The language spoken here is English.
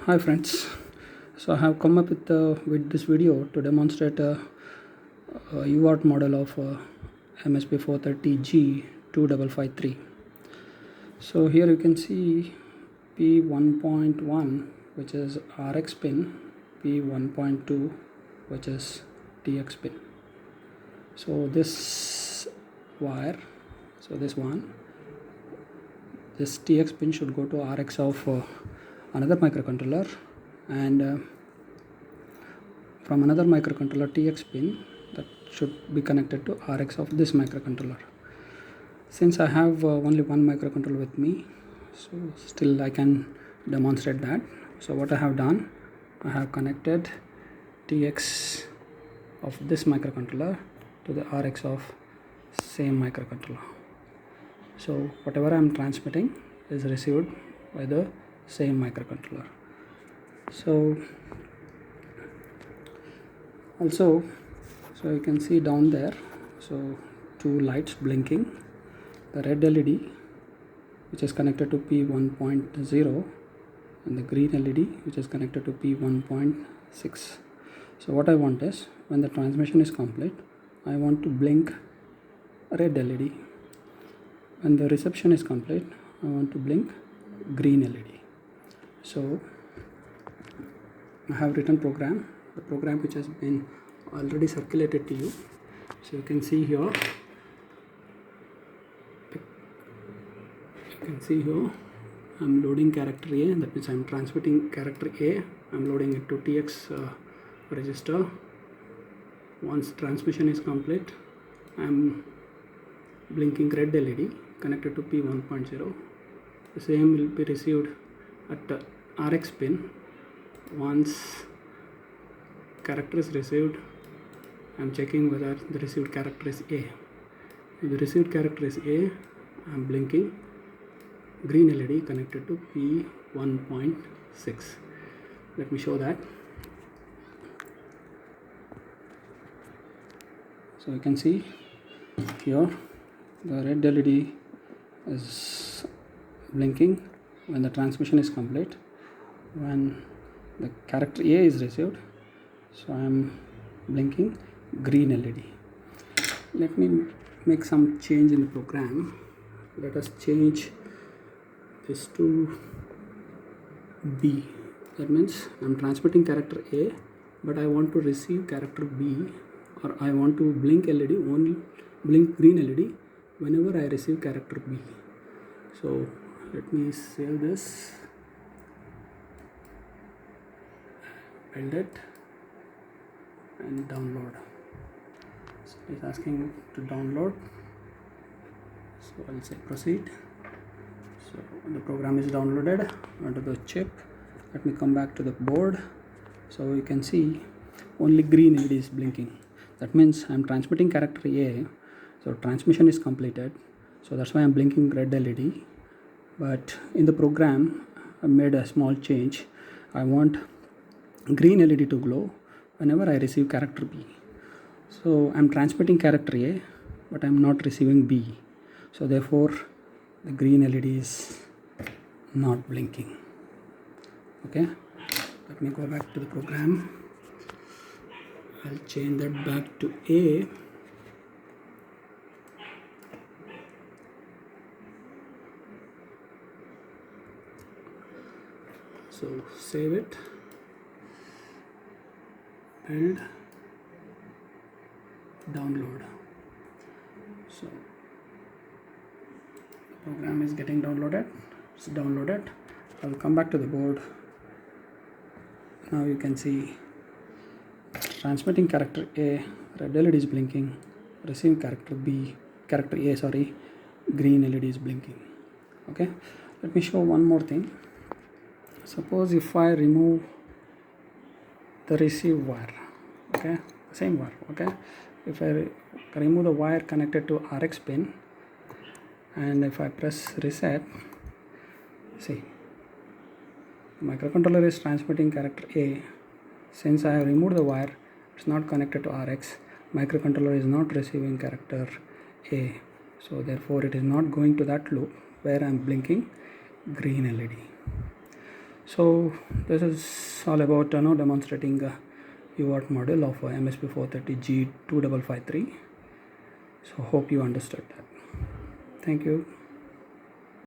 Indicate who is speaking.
Speaker 1: Hi friends, so I have come up with this video to demonstrate a UART model of MSP430G2553. So here you can see P1.1, which is RX pin, P1.2, which is TX pin. So this wire, this TX pin should go to RX of another microcontroller, and from another microcontroller TX pin that should be connected to RX of this microcontroller. Since I have only one microcontroller with me, so still I can demonstrate that. So what I have done, I have connected TX of this microcontroller to the RX of same microcontroller. So whatever I am transmitting is received by the same microcontroller. So also, you can see down there, so two lights blinking, the red LED which is connected to P1.0 and the green LED which is connected to P1.6. So what I want is, when the transmission is complete, I want to blink red LED. When the reception is complete, I want to blink green LED. So I have written the program which has been already circulated to you. So you can see here, I'm loading character A, that means I'm transmitting character A, I'm loading it to TX register. Once transmission is complete, I'm blinking red LED connected to P1.0. The same will be received at the RX pin. Once character is received, I'm checking whether the received character is A. If the received character is A, I'm blinking green LED connected to P1.6. Let me show that. So you can see here the red LED is blinking when the transmission is complete, when the character A is received, so I am blinking green LED. Let me make some change in the program. Let us change this to B. That means I am transmitting character A, but I want to receive character B, or I want to blink green LED whenever I receive character B. So let me save this, build it, and download. So it's asking to download, so I'll say proceed. So the program is downloaded onto the chip. Let me come back to the board. So you can see only green LED is blinking. That means I'm transmitting character A, so transmission is completed, so that's why I'm blinking red LED. But in the program I made a small change. I want green LED to glow whenever I receive character B. So I'm transmitting character A, but I'm not receiving B. So therefore the green LED is not blinking. Okay, let me go back to the program. I'll change that back to A. So save it, build, download. So the program is getting downloaded. It's downloaded. I will come back to the board. Now you can see transmitting character A, red LED is blinking. Receiving character A, green LED is blinking. Okay, let me show one more thing. Suppose if I remove the receive wire, okay, same wire, okay, if I remove the wire connected to RX pin, and if I press reset, see, microcontroller is transmitting character A. Since I have removed the wire, it's not connected to RX, microcontroller is not receiving character A, so therefore it is not going to that loop where I am blinking green LED. So this is all about demonstrating UART model of MSP430G2553. So hope you understood that. Thank you.